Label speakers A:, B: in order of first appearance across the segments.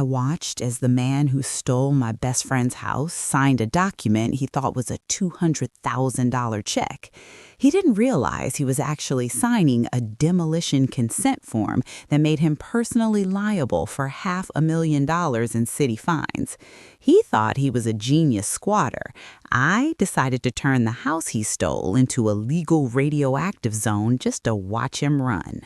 A: I watched as the man who stole my best friend's house signed a document he thought was a $200,000 check. He didn't realize he was actually signing a demolition consent form that made him personally liable for $500,000 in city fines. He thought he was a genius squatter. I decided to turn the house he stole into a legal radioactive zone just to watch him run.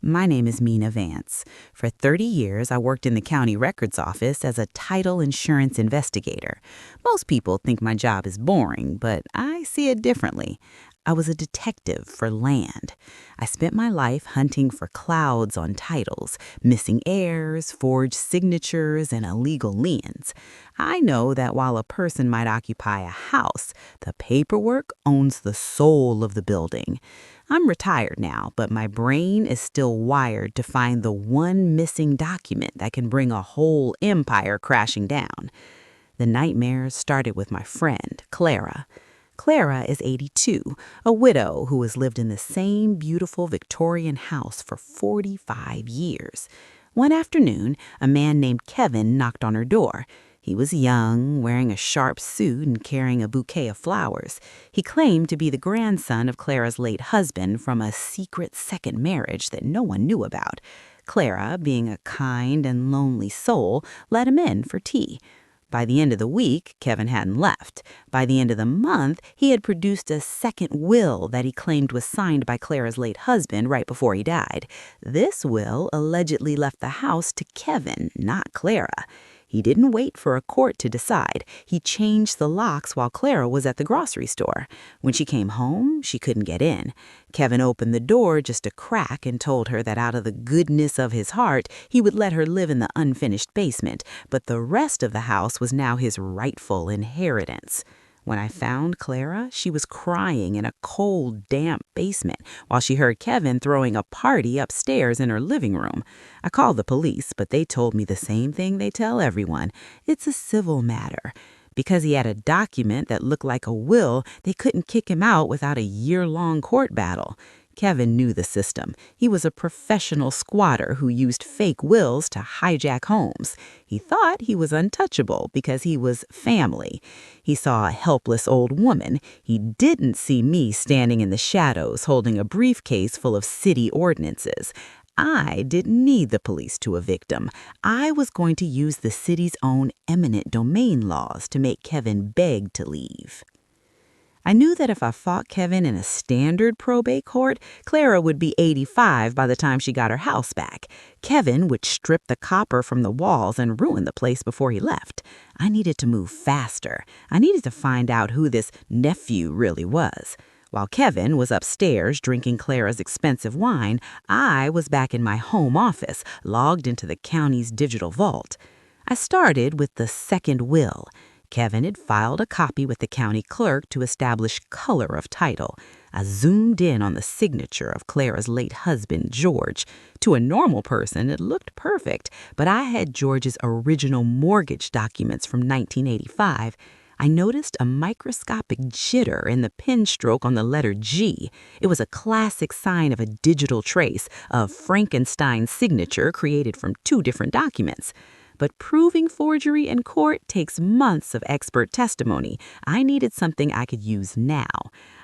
A: My name is Mina Vance. For 30 years, I worked in the county records office as a title insurance investigator. Most people think my job is boring, but I see it differently. I was a detective for land. I spent my life hunting for clouds on titles, missing heirs, forged signatures, and illegal liens. I know that while a person might occupy a house, the paperwork owns the soul of the building. I'm retired now, but my brain is still wired to find the one missing document that can bring a whole empire crashing down. The nightmares started with my friend, Clara. Clara is 82, a widow who has lived in the same beautiful Victorian house for 45 years. One afternoon, a man named Kevin knocked on her door. He was young, wearing a sharp suit and carrying a bouquet of flowers. He claimed to be the grandson of Clara's late husband from a secret second marriage that no one knew about. Clara, being a kind and lonely soul, let him in for tea. By the end of the week, Kevin hadn't left. By the end of the month, he had produced a second will that he claimed was signed by Clara's late husband right before he died. This will allegedly left the house to Kevin, not Clara. He didn't wait for a court to decide. He changed the locks while Clara was at the grocery store. When she came home, she couldn't get in. Kevin opened the door just a crack and told her that out of the goodness of his heart, he would let her live in the unfinished basement, but the rest of the house was now his rightful inheritance. When I found Clara, she was crying in a cold, damp basement while she heard Kevin throwing a party upstairs in her living room. I called the police, but they told me the same thing they tell everyone. It's a civil matter. Because he had a document that looked like a will, they couldn't kick him out without a year-long court battle. Kevin knew the system. He was a professional squatter who used fake wills to hijack homes. He thought he was untouchable because he was family. He saw a helpless old woman. He didn't see me standing in the shadows holding a briefcase full of city ordinances. I didn't need the police to evict him. I was going to use the city's own eminent domain laws to make Kevin beg to leave. I knew that if I fought Kevin in a standard probate court, Clara would be 85 by the time she got her house back. Kevin would strip the copper from the walls and ruin the place before he left. I needed to move faster. I needed to find out who this nephew really was. While Kevin was upstairs drinking Clara's expensive wine, I was back in my home office, logged into the county's digital vault. I started with the second will. Kevin had filed a copy with the county clerk to establish color of title. I zoomed in on the signature of Clara's late husband, George. To a normal person, it looked perfect, but I had George's original mortgage documents from 1985. I noticed a microscopic jitter in the pen stroke on the letter G. It was a classic sign of a digital trace, a Frankenstein signature created from two different documents. But proving forgery in court takes months of expert testimony. I needed something I could use now.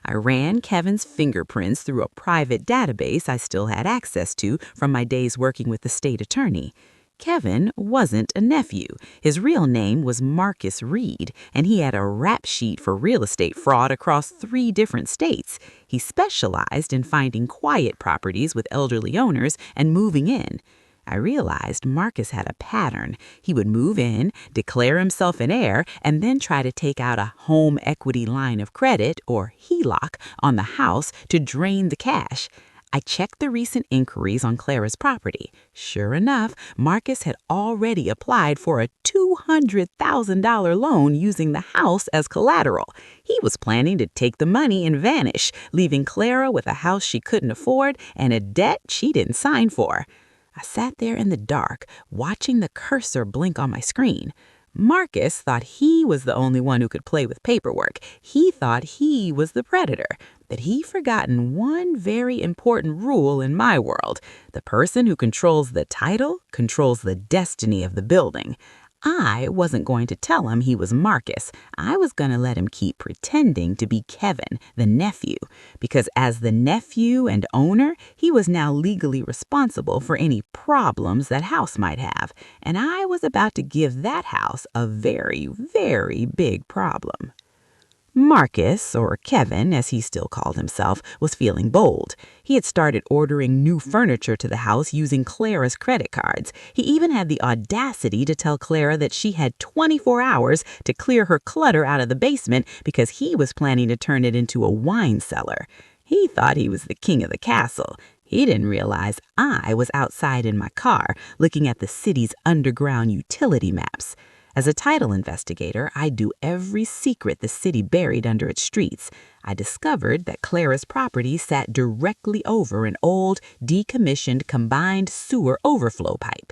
A: I ran Kevin's fingerprints through a private database I still had access to from my days working with the state attorney. Kevin wasn't a nephew. His real name was Marcus Reed, and he had a rap sheet for real estate fraud across 3 different states. He specialized in finding quiet properties with elderly owners and moving in. I realized Marcus had a pattern. He would move in, declare himself an heir, and then try to take out a home equity line of credit, or HELOC, on the house to drain the cash. I checked the recent inquiries on Clara's property. Sure enough, Marcus had already applied for a $200,000 loan using the house as collateral. He was planning to take the money and vanish, leaving Clara with a house she couldn't afford and a debt she didn't sign for. I sat there in the dark, watching the cursor blink on my screen. Marcus thought he was the only one who could play with paperwork. He thought he was the predator. But he'd forgotten one very important rule in my world. The person who controls the title controls the destiny of the building. I wasn't going to tell him he was Marcus. I was going to let him keep pretending to be Kevin, the nephew, because as the nephew and owner, he was now legally responsible for any problems that house might have, and I was about to give that house a very, very big problem. Marcus, or Kevin, as he still called himself, was feeling bold. He had started ordering new furniture to the house using Clara's credit cards. He even had the audacity to tell Clara that she had 24 hours to clear her clutter out of the basement because he was planning to turn it into a wine cellar. He thought he was the king of the castle. He didn't realize I was outside in my car looking at the city's underground utility maps. As a title investigator, I do every secret the city buried under its streets. I discovered that Clara's property sat directly over an old, decommissioned combined sewer overflow pipe.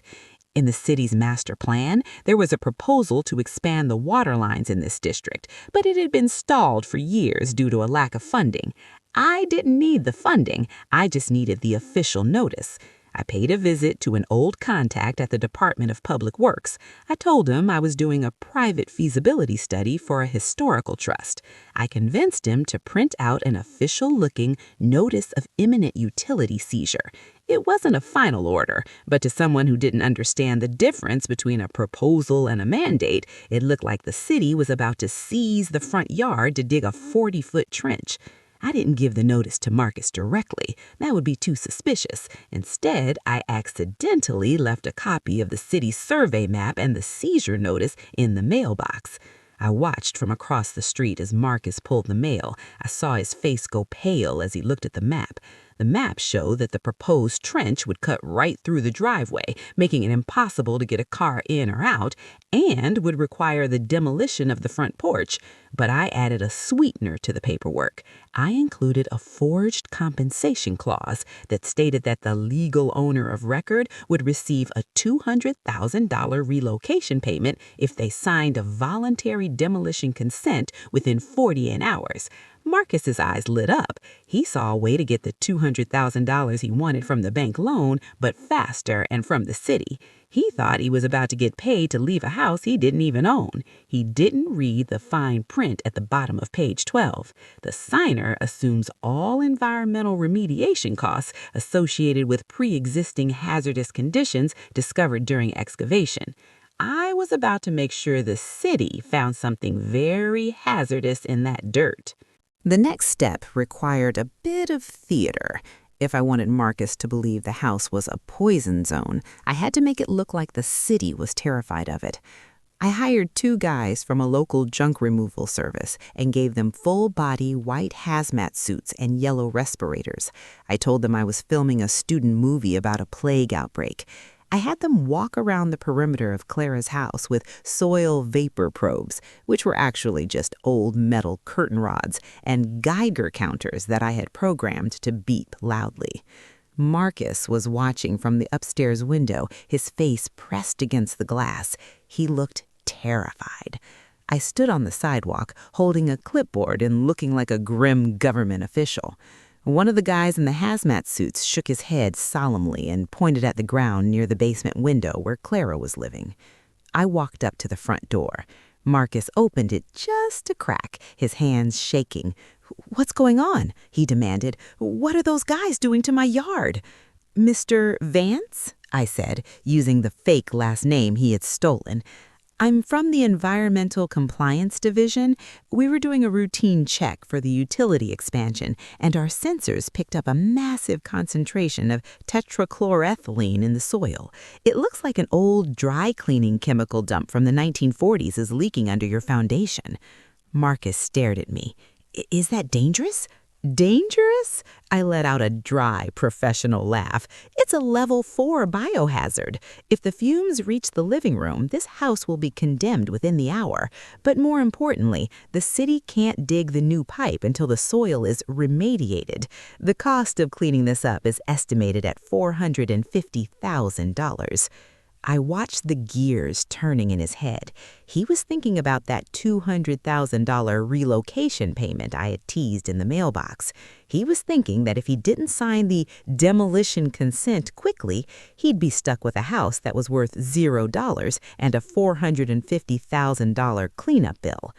A: In the city's master plan, there was a proposal to expand the water lines in this district, but it had been stalled for years due to a lack of funding. I didn't need the funding, I just needed the official notice. I paid a visit to an old contact at the Department of Public Works. I told him I was doing a private feasibility study for a historical trust. I convinced him to print out an official-looking notice of imminent utility seizure. It wasn't a final order, but to someone who didn't understand the difference between a proposal and a mandate, it looked like the city was about to seize the front yard to dig a 40-foot trench. I didn't give the notice to Marcus directly. That would be too suspicious. Instead, I accidentally left a copy of the city survey map and the seizure notice in the mailbox. I watched from across the street as Marcus pulled the mail. I saw his face go pale as he looked at the map. The map showed that the proposed trench would cut right through the driveway, making it impossible to get a car in or out, and would require the demolition of the front porch. But I added a sweetener to the paperwork. I included a forged compensation clause that stated that the legal owner of record would receive a $200,000 relocation payment if they signed a voluntary demolition consent within 48 hours. Marcus's eyes lit up. He saw a way to get the $200,000 he wanted from the bank loan, but faster and from the city. He thought he was about to get paid to leave a house he didn't even own. He didn't read the fine print at the bottom of page 12. The signer assumes all environmental remediation costs associated with pre-existing hazardous conditions discovered during excavation. I was about to make sure the city found something very hazardous in that dirt. The next step required a bit of theater. If I wanted Marcus to believe the house was a poison zone, I had to make it look like the city was terrified of it. I hired 2 guys from a local junk removal service and gave them full-body white hazmat suits and yellow respirators. I told them I was filming a student movie about a plague outbreak. I had them walk around the perimeter of Clara's house with soil vapor probes, which were actually just old metal curtain rods, and Geiger counters that I had programmed to beep loudly. Marcus was watching from the upstairs window, his face pressed against the glass. He looked terrified. I stood on the sidewalk, holding a clipboard and looking like a grim government official. One of the guys in the hazmat suits shook his head solemnly and pointed at the ground near the basement window where Clara was living. I walked up to the front door. Marcus opened it just a crack, his hands shaking. "What's going on?" he demanded. "What are those guys doing to my yard?" "Mr. Vance?" I said, using the fake last name he had stolen. "I'm from the Environmental Compliance Division. We were doing a routine check for the utility expansion, and our sensors picked up a massive concentration of tetrachloroethylene in the soil. It looks like an old dry cleaning chemical dump from the 1940s is leaking under your foundation." Marcus stared at me. "Is that dangerous?" "Dangerous?" I let out a dry, professional laugh. "It's a level 4 biohazard. If the fumes reach the living room, this house will be condemned within the hour. But more importantly, the city can't dig the new pipe until the soil is remediated. The cost of cleaning this up is estimated at $450,000. I watched the gears turning in his head. He was thinking about that $200,000 relocation payment I had teased in the mailbox. He was thinking that if he didn't sign the demolition consent quickly, he'd be stuck with a house that was worth $0 and a $450,000 cleanup bill.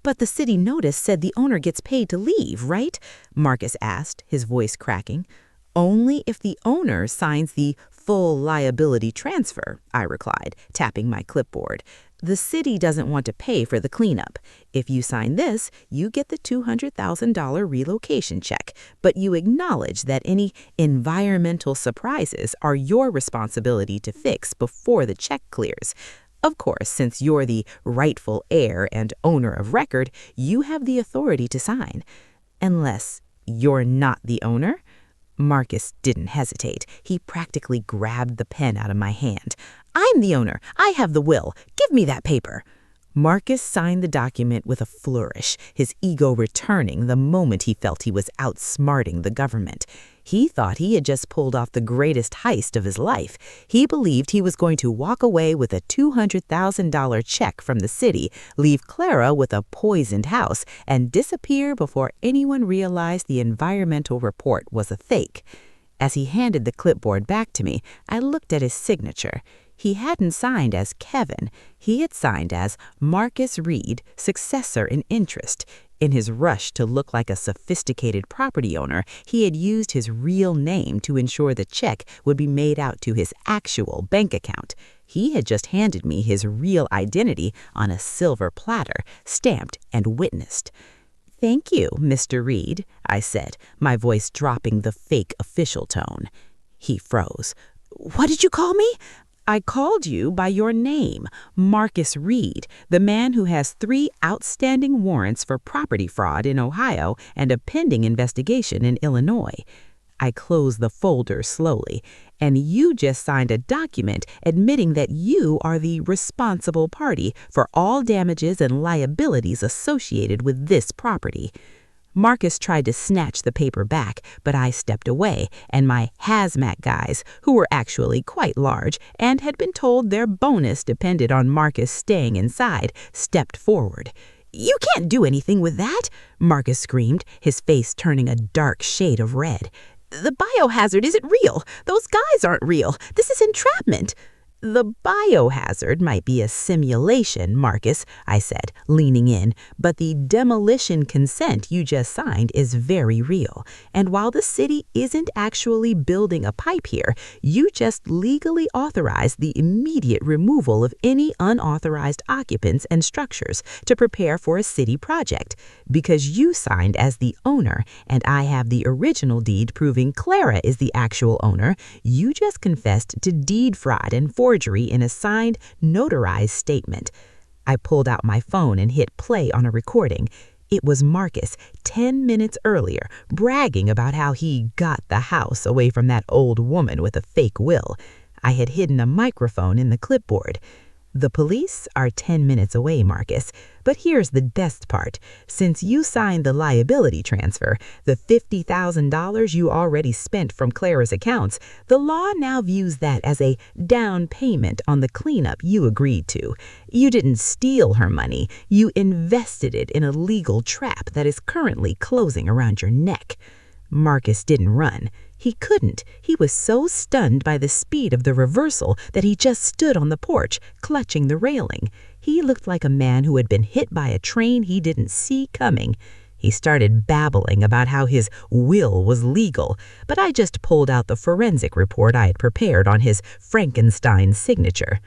A: "But the city notice said the owner gets paid to leave, right?" Marcus asked, his voice cracking. "Only if the owner signs the full liability transfer," I replied, tapping my clipboard. "The city doesn't want to pay for the cleanup. If you sign this, you get the $200,000 relocation check, but you acknowledge that any environmental surprises are your responsibility to fix before the check clears. Of course, since you're the rightful heir and owner of record, you have the authority to sign. Unless you're not the owner?" Marcus didn't hesitate. He practically grabbed the pen out of my hand. "I'm the owner. I have the will. Give me that paper." Marcus signed the document with a flourish, his ego returning the moment he felt he was outsmarting the government. He thought he had just pulled off the greatest heist of his life. He believed he was going to walk away with a $200,000 check from the city, leave Clara with a poisoned house, and disappear before anyone realized the environmental report was a fake. As he handed the clipboard back to me, I looked at his signature. He hadn't signed as Kevin. He had signed as Marcus Reed, successor in interest. In his rush to look like a sophisticated property owner, he had used his real name to ensure the check would be made out to his actual bank account. He had just handed me his real identity on a silver platter, stamped and witnessed. "Thank you, Mr. Reed," I said, my voice dropping the fake official tone. He froze. "What did you call me?" "I called you by your name, Marcus Reed, the man who has 3 outstanding warrants for property fraud in Ohio and a pending investigation in Illinois." I closed the folder slowly. "And you just signed a document admitting that you are the responsible party for all damages and liabilities associated with this property." Marcus tried to snatch the paper back, but I stepped away, and my hazmat guys, who were actually quite large and had been told their bonus depended on Marcus staying inside, stepped forward. "You can't do anything with that!" Marcus screamed, his face turning a dark shade of red. "The biohazard isn't real. Those guys aren't real. This is entrapment." "The biohazard might be a simulation, Marcus," I said, leaning in, "but the demolition consent you just signed is very real. And while the city isn't actually building a pipe here, you just legally authorized the immediate removal of any unauthorized occupants and structures to prepare for a city project. Because you signed as the owner, and I have the original deed proving Clara is the actual owner, you just confessed to deed fraud and forgery in a signed, notarized statement." I pulled out my phone and hit play on a recording. It was Marcus, 10 minutes earlier, bragging about how he got the house away from that old woman with a fake will. I had hidden a microphone in the clipboard. "The police are 10 minutes away, Marcus. But here's the best part. Since you signed the liability transfer, the $50,000 you already spent from Clara's accounts, the law now views that as a down payment on the cleanup you agreed to. You didn't steal her money. You invested it in a legal trap that is currently closing around your neck." Marcus didn't run. He couldn't. He was so stunned by the speed of the reversal that he just stood on the porch, clutching the railing. He looked like a man who had been hit by a train he didn't see coming. He started babbling about how his will was legal, but I just pulled out the forensic report I had prepared on his Frankenstein signature.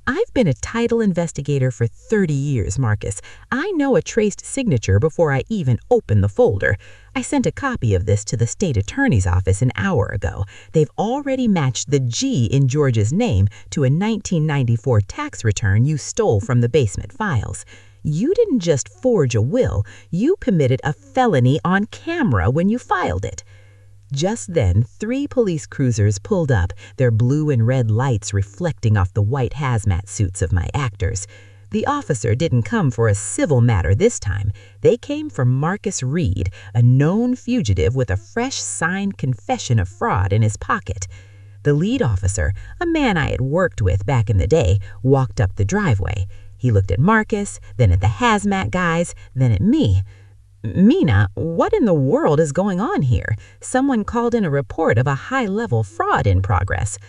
A: "I've been a title investigator for 30 years, Marcus. I know a traced signature before I even open the folder. I sent a copy of this to the state attorney's office an hour ago. They've already matched the G in George's name to a 1994 tax return you stole from the basement files. You didn't just forge a will, you committed a felony on camera when you filed it." Just then, 3 police cruisers pulled up, their blue and red lights reflecting off the white hazmat suits of my actors. The officer didn't come for a civil matter this time. They came for Marcus Reed, a known fugitive with a fresh signed confession of fraud in his pocket. The lead officer, a man I had worked with back in the day, walked up the driveway. He looked at Marcus, then at the hazmat guys, then at me. "Mina, what in the world is going on here? Someone called in a report of a high-level fraud in progress."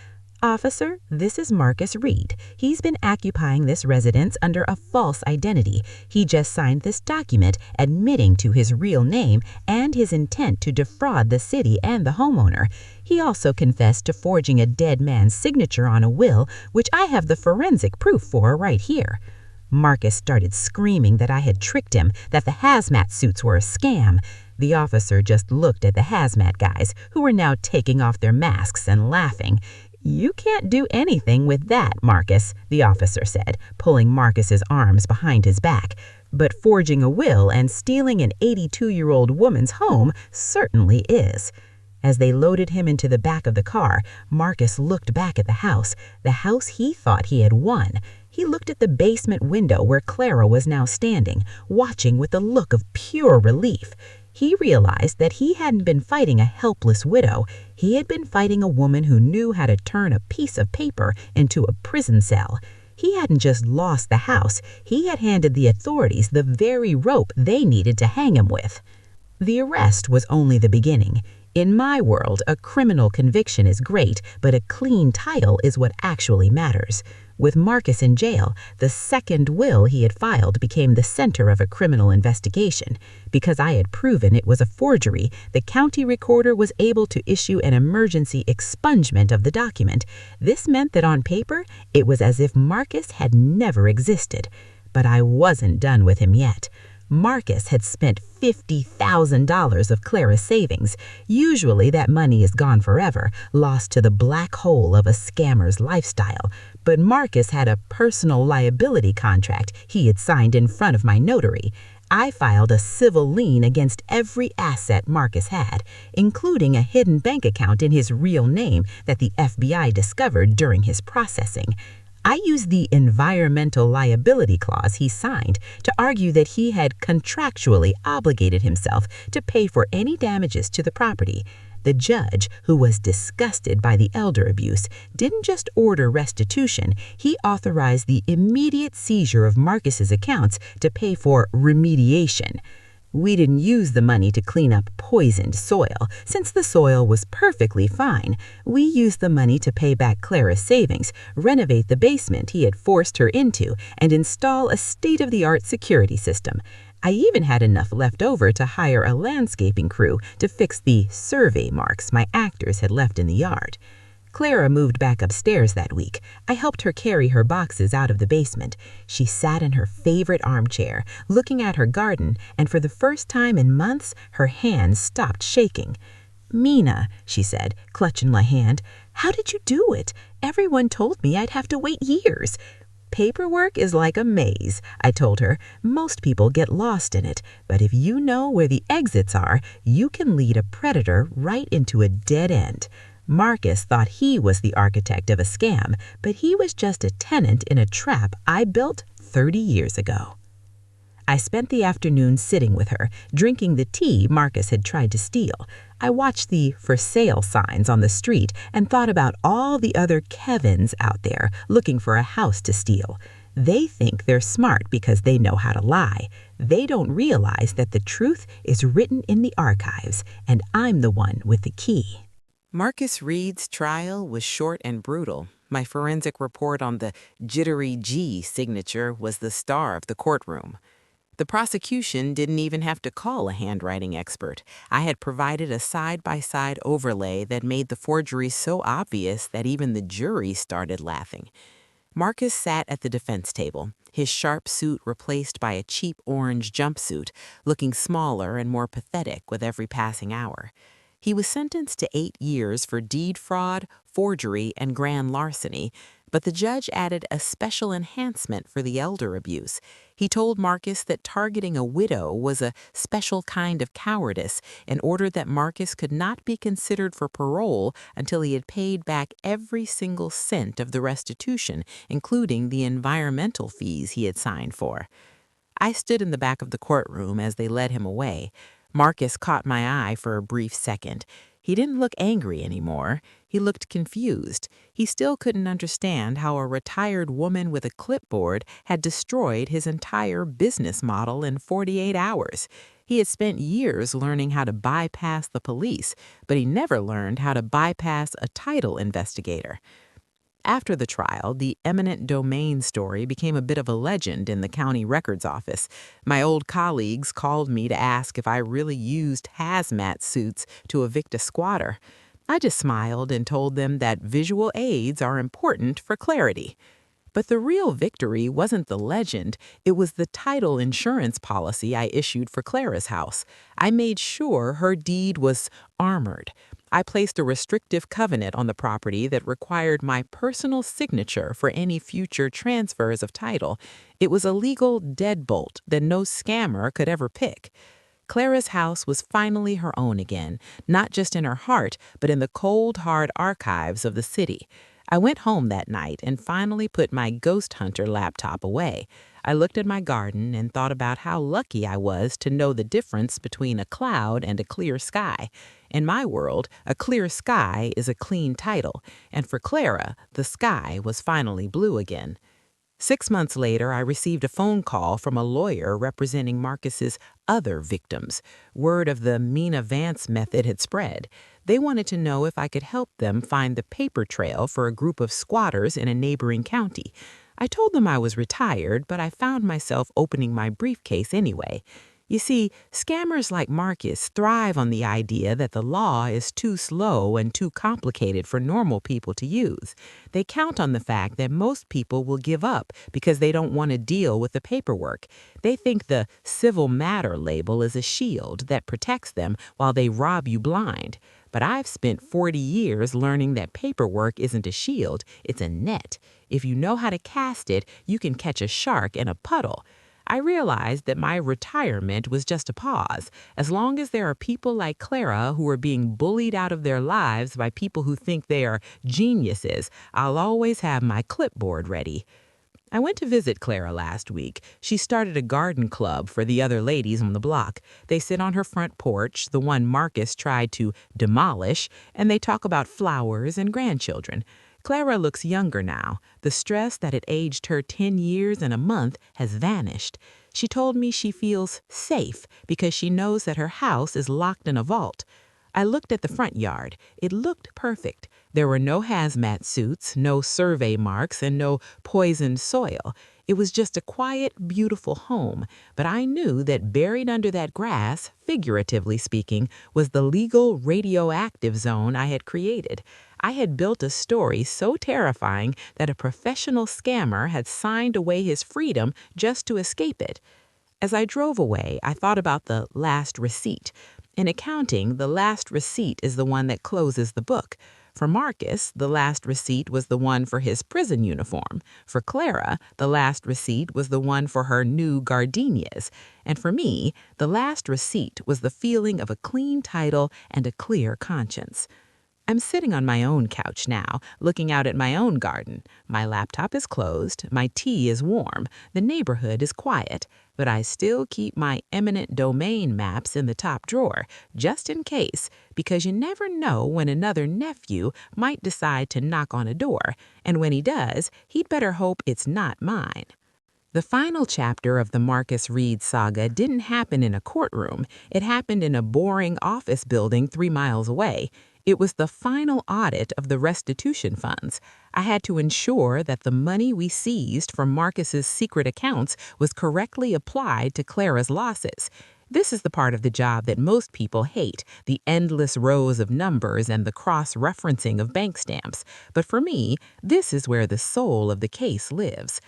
A: "Officer, this is Marcus Reed. He's been occupying this residence under a false identity. He just signed this document admitting to his real name and his intent to defraud the city and the homeowner. He also confessed to forging a dead man's signature on a will, which I have the forensic proof for right here." Marcus started screaming that I had tricked him, that the hazmat suits were a scam. The officer just looked at the hazmat guys, who were now taking off their masks and laughing. "You can't do anything with that, Marcus," the officer said, pulling Marcus's arms behind his back. "But forging a will and stealing an 82-year-old woman's home certainly is." As they loaded him into the back of the car, Marcus looked back at the house he thought he had won. He looked at the basement window where Clara was now standing, watching with a look of pure relief. He realized that he hadn't been fighting a helpless widow. He had been fighting a woman who knew how to turn a piece of paper into a prison cell. He hadn't just lost the house, he had handed the authorities the very rope they needed to hang him with. The arrest was only the beginning. In my world, a criminal conviction is great, but a clean title is what actually matters. With Marcus in jail, the second will he had filed became the center of a criminal investigation. Because I had proven it was a forgery, the county recorder was able to issue an emergency expungement of the document. This meant that on paper, it was as if Marcus had never existed. But I wasn't done with him yet. Marcus had spent $50,000 of Clara's savings. Usually that money is gone forever, lost to the black hole of a scammer's lifestyle. But Marcus had a personal liability contract he had signed in front of my notary. I filed a civil lien against every asset Marcus had, including a hidden bank account in his real name that the FBI discovered during his processing. I used the environmental liability clause he signed to argue that he had contractually obligated himself to pay for any damages to the property. The judge, who was disgusted by the elder abuse, didn't just order restitution, he authorized the immediate seizure of Marcus's accounts to pay for remediation. We didn't use the money to clean up poisoned soil, since the soil was perfectly fine. We used the money to pay back Clara's savings, renovate the basement he had forced her into, and install a state-of-the-art security system. I even had enough left over to hire a landscaping crew to fix the survey marks my actors had left in the yard. Clara moved back upstairs that week. I helped her carry her boxes out of the basement. She sat in her favorite armchair, looking at her garden, and for the first time in months, her hands stopped shaking. "Mina," she said, clutching my hand, "how did you do it? Everyone told me I'd have to wait years." "Paperwork is like a maze," I told her. "Most people get lost in it, but if you know where the exits are, you can lead a predator right into a dead end." Marcus thought he was the architect of a scam, but he was just a tenant in a trap I built 30 years ago. I spent the afternoon sitting with her, drinking the tea Marcus had tried to steal. I watched the for sale signs on the street and thought about all the other Kevins out there looking for a house to steal. They think they're smart because they know how to lie. They don't realize that the truth is written in the archives, and I'm the one with the key. Marcus Reed's trial was short and brutal. My forensic report on the jittery G signature was the star of the courtroom. The prosecution didn't even have to call a handwriting expert. I had provided a side-by-side overlay that made the forgery so obvious that even the jury started laughing. Marcus sat at the defense table, his sharp suit replaced by a cheap orange jumpsuit, looking smaller and more pathetic with every passing hour. He was sentenced to 8 years for deed fraud, forgery, and grand larceny, but the judge added a special enhancement for the elder abuse. He told Marcus that targeting a widow was a special kind of cowardice and ordered that Marcus could not be considered for parole until he had paid back every single cent of the restitution, including the environmental fees he had signed for. I stood in the back of the courtroom as they led him away. Marcus caught my eye for a brief second.
B: He didn't look angry anymore. He looked confused. He still couldn't understand how a retired woman with a clipboard had destroyed his entire business model in 48 hours. He had spent years learning how to bypass the police, but he never learned how to bypass a title investigator. After the trial, the eminent domain story became a bit of a legend in the county records office. My old colleagues called me to ask if I really used hazmat suits to evict a squatter. I just smiled and told them that visual aids are important for clarity. But the real victory wasn't the legend, it was the title insurance policy I issued for Clara's house. I made sure her deed was armored. I placed a restrictive covenant on the property that required my personal signature for any future transfers of title. It was a legal deadbolt that no scammer could ever pick. Clara's house was finally her own again, not just in her heart, but in the cold, hard archives of the city. I went home that night and finally put my Ghost Hunter laptop away. I looked at my garden and thought about how lucky I was to know the difference between a cloud and a clear sky. In my world, a clear sky is a clean title, and for Clara, the sky was finally blue again. 6 months later, I received a phone call from a lawyer representing Marcus's other victims. Word of the Mina Vance method had spread. They wanted to know if I could help them find the paper trail for a group of squatters in a neighboring county. I told them I was retired, but I found myself opening my briefcase anyway. You see, scammers like Marcus thrive on the idea that the law is too slow and too complicated for normal people to use. They count on the fact that most people will give up because they don't want to deal with the paperwork. They think the civil matter label is a shield that protects them while they rob you blind. But I've spent 40 years learning that paperwork isn't a shield, it's a net. If you know how to cast it, you can catch a shark in a puddle. I realized that my retirement was just a pause. As long as there are people like Clara who are being bullied out of their lives by people who think they are geniuses, I'll always have my clipboard ready. I went to visit Clara last week. She started a garden club for the other ladies on the block. They sit on her front porch, the one Marcus tried to demolish, and they talk about flowers and grandchildren. Clara looks younger now. The stress that had aged her 10 years and a month has vanished. She told me she feels safe because she knows that her house is locked in a vault. I looked at the front yard. It looked perfect. There were no hazmat suits, no survey marks, and no poisoned soil. It was just a quiet, beautiful home, but I knew that buried under that grass, figuratively speaking, was the legal radioactive zone I had created. I had built a story so terrifying that a professional scammer had signed away his freedom just to escape it. As I drove away, I thought about the last receipt. In accounting, the last receipt is the one that closes the book. For Marcus, the last receipt was the one for his prison uniform. For Clara, the last receipt was the one for her new gardenias. And for me, the last receipt was the feeling of a clean title and a clear conscience. I'm sitting on my own couch now, looking out at my own garden. My laptop is closed, my tea is warm, the neighborhood is quiet, but I still keep my eminent domain maps in the top drawer, just in case, because you never know when another nephew might decide to knock on a door, and when he does, he'd better hope it's not mine. The final chapter of the Marcus Reed saga didn't happen in a courtroom. It happened in a boring office building 3 miles away. It was the final audit of the restitution funds. I had to ensure that the money we seized from Marcus's secret accounts was correctly applied to Clara's losses. This is the part of the job that most people hate, the endless rows of numbers and the cross-referencing of bank stamps. But for me, this is where the soul of the case lives.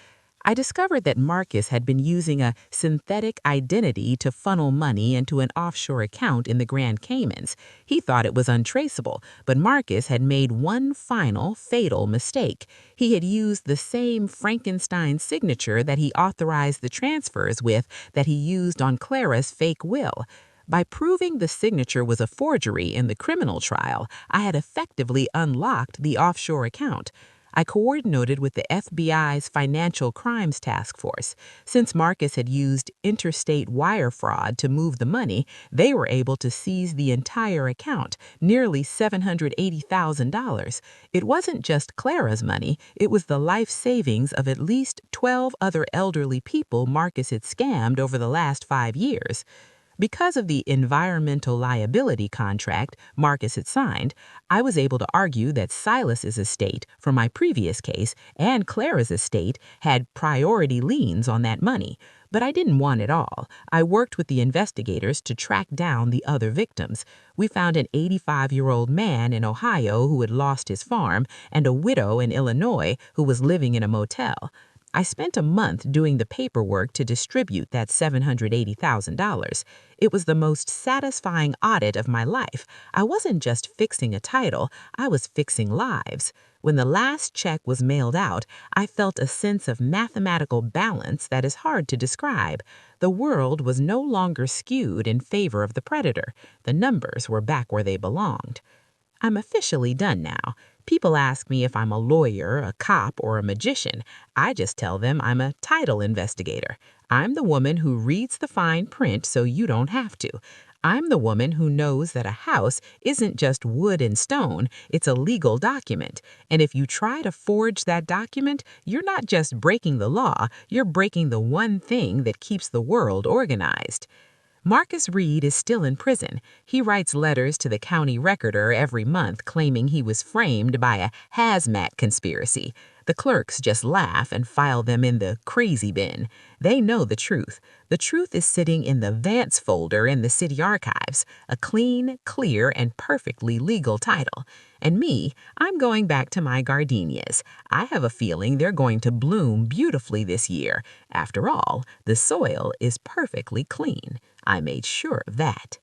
B: I discovered that Marcus had been using a synthetic identity to funnel money into an offshore account in the Grand Caymans. He thought it was untraceable, but Marcus had made one final, fatal mistake. He had used the same Frankenstein signature that he authorized the transfers with that he used on Clara's fake will. By proving the signature was a forgery in the criminal trial, I had effectively unlocked the offshore account. I coordinated with the FBI's Financial Crimes Task Force. Since Marcus had used interstate wire fraud to move the money, they were able to seize the entire account, nearly $780,000. It wasn't just Clara's money, it was the life savings of at least 12 other elderly people Marcus had scammed over the last 5 years. Because of the environmental liability contract Marcus had signed, I was able to argue that Silas's estate from my previous case and Clara's estate had priority liens on that money. But I didn't want it all. I worked with the investigators to track down the other victims. We found an 85-year-old man in Ohio who had lost his farm and a widow in Illinois who was living in a motel. I spent a month doing the paperwork to distribute that $780,000. It was the most satisfying audit of my life. I wasn't just fixing a title, I was fixing lives. When the last check was mailed out, I felt a sense of mathematical balance that is hard to describe. The world was no longer skewed in favor of the predator. The numbers were back where they belonged. I'm officially done now. People ask me if I'm a lawyer, a cop, or a magician. I just tell them I'm a title investigator. I'm the woman who reads the fine print so you don't have to. I'm the woman who knows that a house isn't just wood and stone, it's a legal document. And if you try to forge that document, you're not just breaking the law, you're breaking the one thing that keeps the world organized. Marcus Reed is still in prison. He writes letters to the county recorder every month claiming he was framed by a hazmat conspiracy. The clerks just laugh and file them in the crazy bin. They know the truth. The truth is sitting in the Vance folder in the city archives, a clean, clear, and perfectly legal title. And me, I'm going back to my gardenias. I have a feeling they're going to bloom beautifully this year. After all, the soil is perfectly clean. I made sure of that.